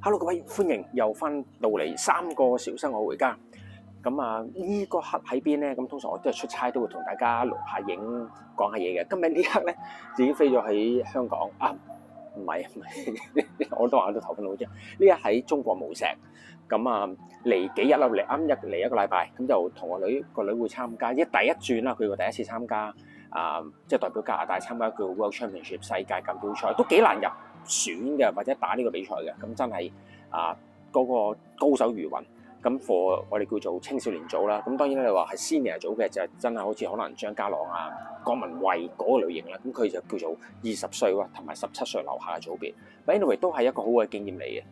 Hello 各位，歡迎又翻到嚟3個小生我回家。咁呢個刻喺邊咧？咁通常我都係出差都會同大家錄下影講下嘢嘅。今日呢刻咧自己飛咗喺香港唔係，我都話我都頭昏腦脹。呢日喺中國無錫。咁嚟幾日啦？嚟一個禮拜，咁就同個女會參加，第一轉啦，佢個第一次參加即係代表加拿大參加叫 World Championship 世界錦標賽，都幾難入選嘅，或者打呢個比賽嘅。咁真係嗰個高手如雲。咁 for 我哋叫做青少年組啦。咁當然你話係 senior 組嘅就真係好似可能張家朗江文蔚嗰個類型啦。咁佢就叫做20歲同埋17歲樓下嘅組別。But anyway 都係一個好嘅經驗嚟嘅。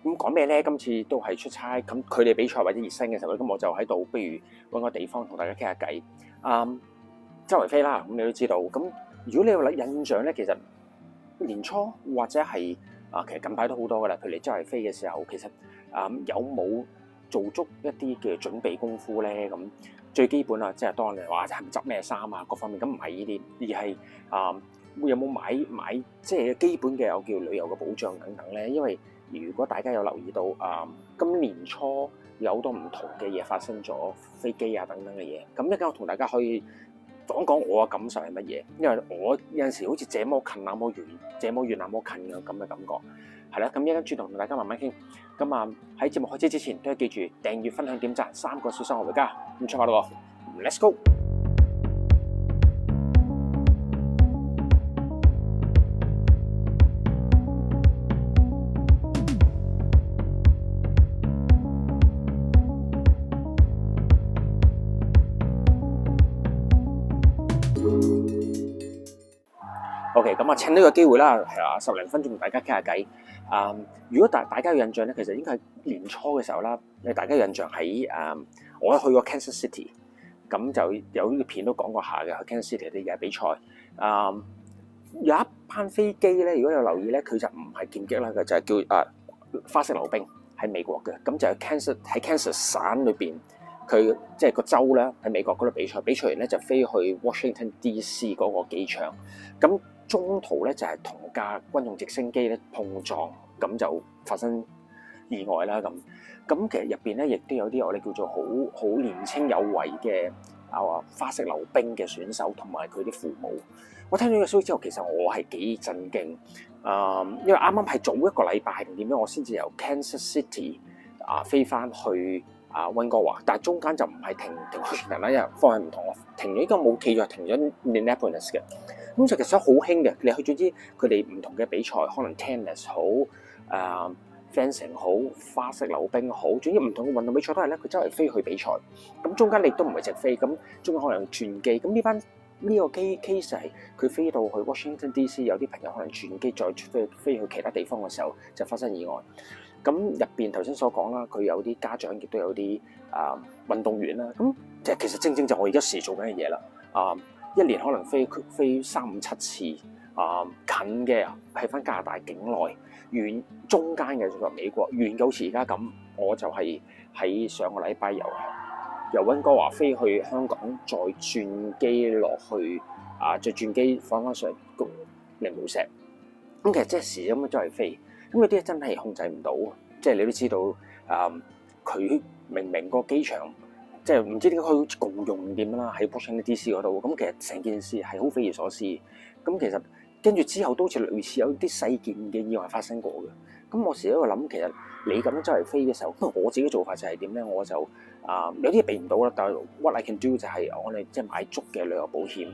咁講咩咧？今次都係出差，咁佢哋比賽或者熱身嘅時候咧，咁我就喺度，不如揾個地方同大家傾下偈。周圍飛啦，咁你都知道。咁如果你有印象咧，其實年初或者係其實近排都好多噶啦。譬如你周圍飛嘅時候，其實有冇做足一啲嘅準備功夫咧？咁最基本即係當你話係咪執咩衫各方面，咁唔係呢啲，而係有冇買即係基本嘅我叫旅遊嘅保障等等咧？因為如果大家有留意到今年初有好多唔同嘅嘢發生咗，飛機等等嘅嘢，咁一陣間我同大家可以講講我嘅感受係乜嘢，因為我有陣時好似這麼近那麼遠，這麼遠那麼近嘅咁嘅感覺，係啦。咁一陣間轉頭同大家慢慢傾。咁喺節目開始之前，都係記住訂閱、分享、點讚3個小生活回家。咁出發啦喎 ，Let's go！OK， 咁趁呢個機會啦，係10零分鐘同大家傾下偈。如果大家有印象咧，其實應該係年初嘅時候啦。大家有印象喺我去過 Kansas City， 咁就有呢個片都講過下嘅。去 Kansas City 啲嘅比賽，有一班飛機咧，如果有留意咧，佢就唔係劍擊啦，佢就係叫花式溜冰，喺美國嘅。咁就喺 Kansas 省裏邊，佢即係個州咧喺美國嗰度比賽，比賽完咧就飛去 Washington DC 嗰個機場。咁中途咧就係同架軍用直升機咧碰撞，咁就發生意外啦。咁其實入邊咧亦都有啲我哋叫做好年青有為嘅花式溜冰嘅選手同埋佢啲父母。我聽到呢個消息之後，其實我係幾震驚。因為啱啱係早一個禮拜定點樣，我先至由 Kansas City 飛翻去溫哥華，但係中間就唔係停去全人啦，因為方向唔同，停咗呢個冇記咗，停咗 Minneapolis 嘅。咁就其實好興嘅，你去總之佢哋唔同嘅比賽，可能 tennis 好fencing 好，花式溜冰好，總之唔同嘅運動比賽都係咧，佢周圍飛去比賽。咁中間你都唔係直飛，咁中間可能轉機。咁呢個 case 係佢飛到去 Washington DC， 有啲朋友可能轉機再飛去其他地方嘅時候就發生意外。咁入邊頭先所講啦，佢有啲家長亦都有啲運動員啦。咁其實正就我而家時做緊嘅嘢啦。一年可能飛3、5、7次，近嘅喺翻加拿大境內，遠中間嘅就係美國，遠嘅好似而家咁，我就係喺上個禮拜由溫哥華飛去香港，再轉機落去再轉機翻上嚟無錫。咁其實即係時咁樣周圍飛，咁有啲真係控制唔到，即係你都知道，佢明個機場。即係唔知點解佢共用點啦，喺 Washington DC 嗰度。咁其實成件事係好匪夷所思。咁其實跟住之後都好似類似有啲細件嘅意外發生過嘅。咁我時喺度諗，其實你咁樣周圍飛嘅時候，我自己做法就係點咧？我就有啲嘢避唔到啦。但係 what I can do 就係我哋即係買足嘅旅遊保險。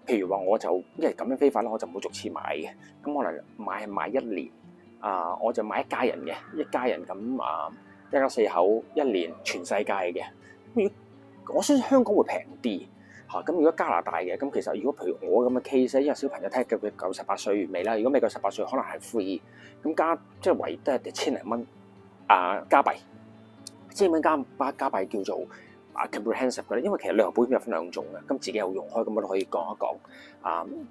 譬如話我就因為咁樣飛法咧，我就唔會逐次買嘅。咁可能買1年。我就買一家人嘅，一家人咁一家4口1年全世界嘅。我相信香港會平啲嚇。咁如果加拿大嘅，咁其實如果譬如我咁嘅 case，因為小朋友睇下佢夠18歲未啦。如果未夠18歲，可能係 free。咁即係唯得1000零蚊加幣，1000蚊加幣叫做comprehensive 嘅咧。因為其實旅遊保險有分2種嘅，咁自己有用開，咁我都可以講一講。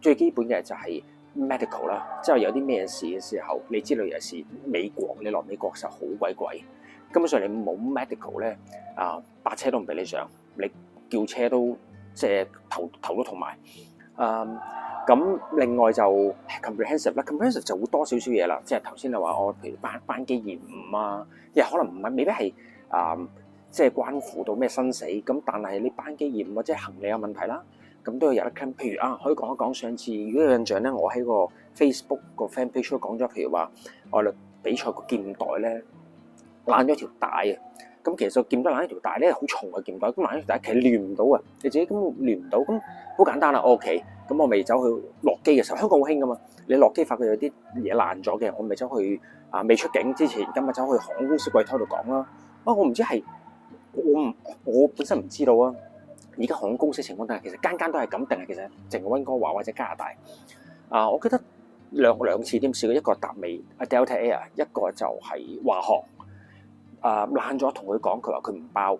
最基本嘅就係 medical 啦，即係有啲咩事嘅時候，你知道有時美國你落美國時候好鬼貴。根本上你冇 medical 咧，白車都唔俾你上，你叫車都即係頭都痛埋。咁另外就 comprehensive 啦 ，comprehensive 就會多少少嘢啦，即係頭先你話我譬如班機延誤啊，亦可能唔係未必係即係關乎到咩生死，咁但係你班機延誤或者行李有問題啦，咁都有得 claim。譬如可以講一講上次如果有印象咧，我喺個 Facebook 個 fan page 都講咗，譬如話我哋比賽個劍袋咧爛咗條帶啊，咁其實個劍袋爛咗條帶咧好重嘅劍袋，咁爛咗條帶其實亂唔到啊，你自己根本亂唔到，咁好簡單啦，我屋企。咁我未走去落機嘅時候，香港好興噶嘛。你落機發覺有啲嘢爛咗嘅，我未走去未出境之前，今日走去航空公司櫃台度講啦。我唔知係我本身唔知道啊。而家航空公司情況但係其實間間都係咁，定係其實淨係溫哥華或者加拿大我記得兩次點試過，一個達美Delta Air， 一個就係華航爛咗，同佢講，佢話佢唔包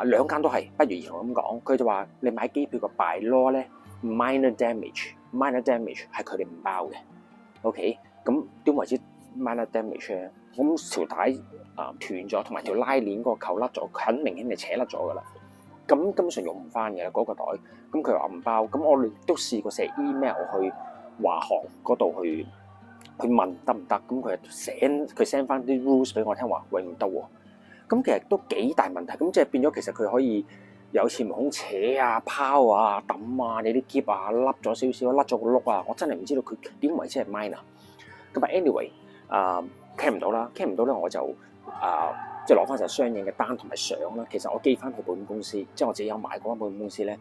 兩間都係不如而咁講，佢就話你買機票個 by law 咧。minor damage 係佢哋唔包嘅 ，OK， 咁點為之 minor damage 咧？咁條帶斷咗，同埋條拉鏈嗰個扣甩咗，很明顯係扯甩咗噶啦。咁根本上用唔翻嘅嗰個袋，咁佢話唔包。咁我哋都試過寫 email 去華航嗰度去問得唔得？咁佢 send 翻啲 rules 俾我聽，話喂唔得喎。咁其實都幾大問題。咁即係變咗，其實佢可以。有次唔好扯拋抌你啲喼甩咗少少，甩咗個碌我真係唔知道佢點為之係 minor。咁anyway claim 唔到啦，claim 唔到咧我就即係攞翻晒相應嘅單同埋相啦。其實我寄翻去保險公司，即係我自己有買嗰間保險公司咧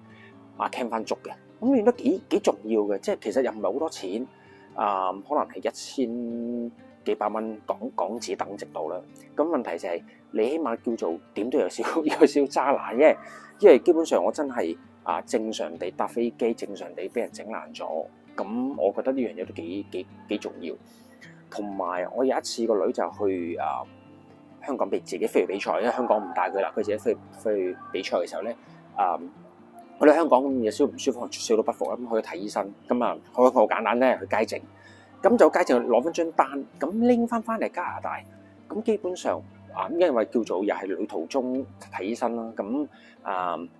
claim 翻足嘅。咁變得幾重要嘅，即係其實又唔係好多錢可能係1000幾百蚊港紙等值到啦。咁問題就係你起碼叫做點都有少揸難嘅。因為基本上我真係正常地搭飛機，正常地俾人整爛咗，咁我覺得呢樣嘢都幾重要。同埋我有一次個女就去香港自己飛去比賽，因為香港唔帶佢啦，佢自己飛去比賽嘅時候咧，我哋香港咁有少唔舒服，少到不服啦，咁去睇醫生，咁好簡單咧去街症，咁就街症攞翻張單，咁拎翻嚟加拿大，咁基本上。因為叫做又係旅途中睇醫生啦，咁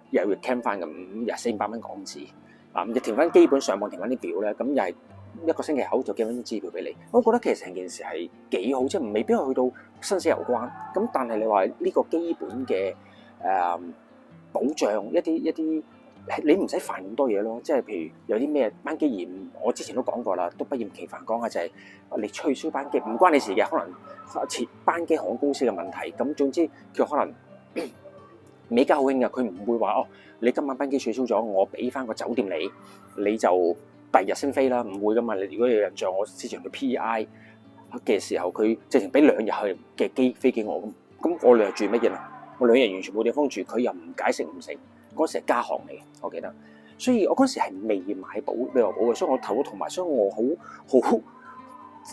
又要 claim 翻咁400蚊港紙，又填翻基本上網填翻啲表咧，咁又係一個星期後就寄翻啲資料俾你。我覺得其實成件事係幾好，即係未必去到生死攸關。咁但係你話呢個基本嘅保障一啲。你唔使煩咁多嘢咯，即係譬如有啲咩班機延誤，我之前都講過啦，都不厭其煩講下就係你取消班機唔關你事嘅，可能設班機航空公司嘅問題。咁總之佢可能美加好興嘅，佢唔會話你今晚班機取消咗，我俾翻個酒店你就第二日先飛啦，唔會噶嘛。你如果有印象，我之前去 PI 嘅時候，佢直情俾2日去嘅飛機我咁我2日住乜嘢啊？我2日完全冇地方住，佢又唔解釋唔成。嗰時係加航嚟嘅，我記得，所以我嗰時係未買旅遊保嘅，所以我頭同埋，所以我好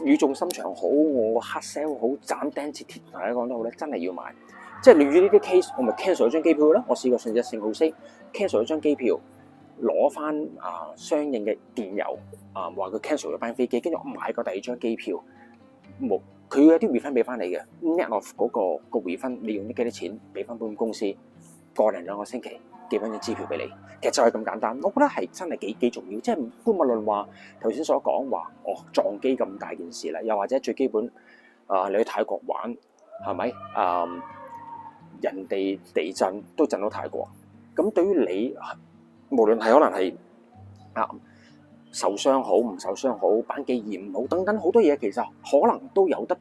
語重心長好，我 hard sell 好，斬釘截鐵同大家講得好咧，真係要買。即係你遇呢啲 case，我咪 cancel 咗張機票啦。我試過上次聖荷西 cancel 咗張機票，攞翻相應嘅電郵話佢 cancel 咗班飛機，跟住我買過第2張機票，冇佢有啲 refund 俾翻你嘅 net of 嗰個 refund，你用咗幾多錢俾翻保險公司，個零2個星期。寄翻張支票俾你，其實就係咁簡單。我覺得係真係幾重要，即係姑勿論話頭先所講話撞機咁大件事啦，又或者最基本你去泰國玩係咪人哋地震都震到泰國，咁對於你無論係可能係受傷好唔受傷好，班機延誤好等等好多嘢，其實可能都有得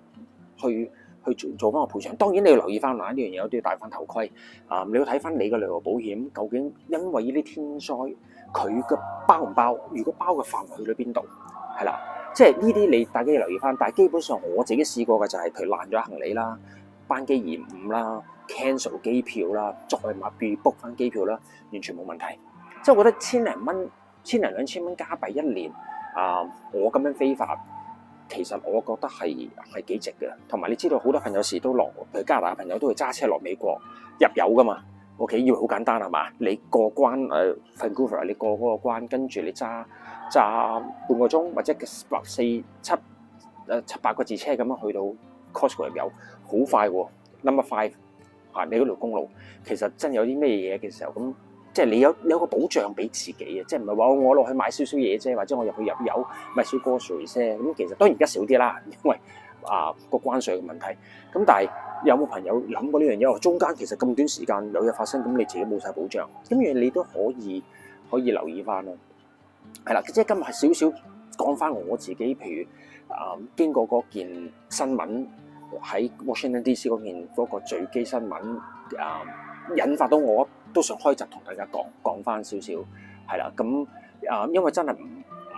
去做翻個賠償。當然你要留意翻呢樣嘢，都要戴翻頭盔你要睇翻你嘅旅遊保險究竟因為呢啲天災佢嘅包唔包？如果包嘅範圍去到邊度係啦，即係呢啲你大家要留意翻。但係基本上我自己試過嘅就係譬如爛咗行李啦、班機延誤啦、cancel 機票啦、再買 rebook 翻機票啦，完全冇問題。即係我覺得1000零蚊、1000零2000蚊加幣1年我咁樣飛法。其實我覺得係幾值嘅，同埋你知道好多朋友時都落，譬如加拿大朋友都會揸車落美國入油噶嘛。OK， 以為好簡單係嘛？你過關Vancouver 你過嗰個關，跟住你揸半個鐘或者4、7、8個字車咁樣去到 Costco 入油，好快喎。Number 5你嗰條公路其實真有啲咩嘢嘅時候咁，即係你有個保障俾自己啊，即係唔係話我落去買少少嘢啫，或者我入去入油買少 groceries 啫。咁其實當然而家少啲啦，因為個關稅嘅問題。咁但係有冇朋友諗過呢樣嘢？中間其實咁短時間有嘢發生，咁你自己冇晒保障，咁樣你都可以留意翻咯。係啦，即係今日係少少講翻我自己，譬如經過嗰件新聞喺 Washington DC 嗰件嗰個墜機新聞引發到我都想開集同大家講翻少少，係啦。咁因為真係唔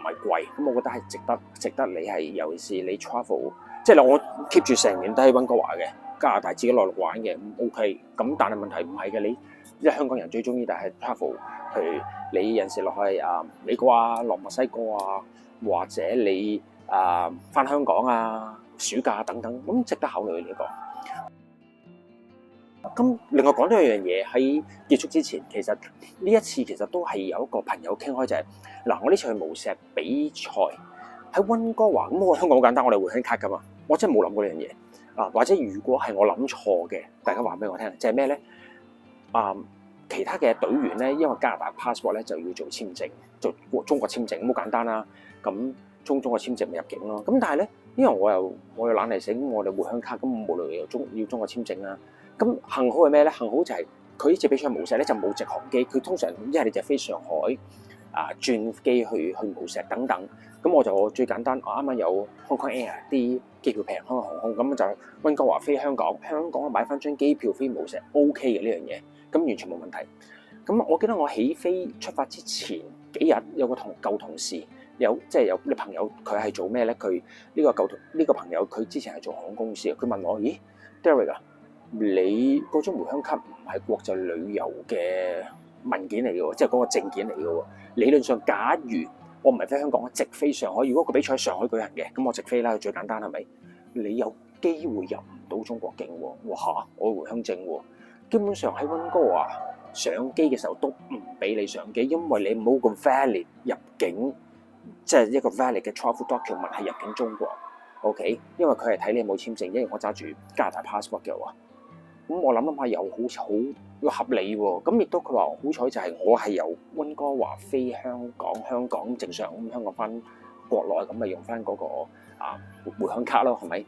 係貴，咁我覺得係值得你係，尤其是你 travel， 即係我 keep 住成年都喺溫哥華嘅，加拿大自己內陸玩嘅，咁 OK。咁但係問題唔係嘅，你因為香港人最中意就係 travel， 譬如你有陣時落去美國啊、落墨西哥啊，或者你翻香港啊、暑假等等，咁值得考慮呢個。咁另外講多一樣嘢，喺結束之前，其實呢一次其實都係有一個朋友傾開，就係我呢次去無錫比賽喺溫哥華，咁我香港好簡單，我哋回鄉卡噶嘛，我真係冇諗過呢樣嘢或者如果係我諗錯嘅，大家話俾我聽，就係咩咧？其他嘅隊員咧，因為加拿大 passport 咧就要做簽證，做中國簽證，好簡單啦。咁中國簽證咪入境咯。咁但係咧，因為我又懶嚟醒，我哋回鄉卡，咁無論要中國簽證啦。咁幸好係咩咧？幸好就係佢呢次比賽無錫咧就冇直航機，佢通常一係你就飛上海轉機去無錫等等。咁我就最簡單，我啱啱有 Hong Kong Air 啲機票平，香港航空咁就溫哥華飛香港，香港買翻張機票飛無錫 OK 嘅呢樣嘢，咁完全冇問題。咁我記得我起飛出發之前幾日有個舊同事，有啲朋友，佢係做咩咧？佢呢個朋友佢之前係做航空公司，佢問我：咦 Derek 你嗰張回鄉卡唔係國際旅遊嘅文件嚟嘅喎，即係嗰個證件嚟嘅喎。理論上，假如我唔係飛香港，直飛上海，如果個比賽喺上海舉行嘅，咁我直飛啦，最簡單係咪？你有機會入唔到中國境喎？哇嚇！我回鄉證喎，基本上喺溫哥華上機嘅時候都唔俾你上機，因為你冇個 valid 入境，即係一個 valid 嘅 travel document 係入境中國。OK， 因為佢係睇你有冇簽證，因為我揸住加拿大 passport 嘅話。咁我諗下又好合理喎，咁亦都佢話好彩就係我係由溫哥華飛香港正常咁香港翻國內，咁咪用翻嗰個回鄉卡咯，係咪？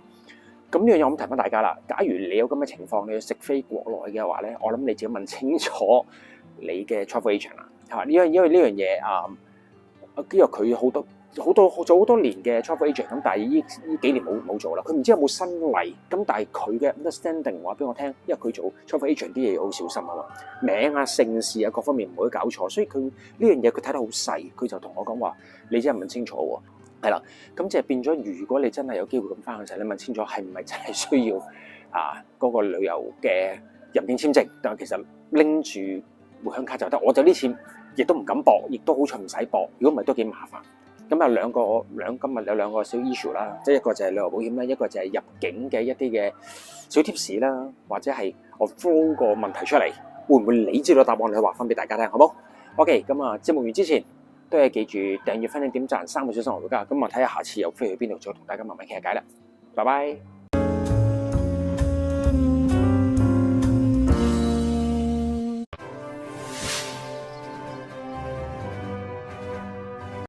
咁呢樣嘢我提翻大家啦。假如你有咁嘅情況，你要直飛國內嘅話咧，我諗你自己問清楚你嘅 travel agent 啦，嚇，因為呢樣嘢因為佢做好多年嘅 travel agent，咁但係呢幾年冇做啦，佢唔知有冇新例，咁但係佢嘅 understanding 話俾我聽，因為佢做 travel agent 啲嘢好小心啊嘛，名姓氏各方面唔可以搞錯，所以佢呢樣嘢佢睇得好細，佢就同我講話，你真係問清楚喎，係啦，咁即係變咗，如果你真係有機會咁翻嘅時候，你問清楚係唔係真係需要嗰個旅遊嘅入境簽證，但係其實拎住回鄉卡就得，我就呢次亦都唔敢搏，亦都好彩唔使搏，如果唔係都幾麻煩。咁有今日有兩個小 issue 啦，即係一個就係旅遊保險啦，一個就係入境嘅一啲嘅小貼士啦，或者係我 throw 個問題出嚟，會唔會你知道答案你話翻俾大家聽，好冇 ？OK， 咁節目完之前都係記住訂閱、分享、點讚3個小生活家，咁睇下下次又飛去邊度再同大家慢慢傾下偈啦，拜拜。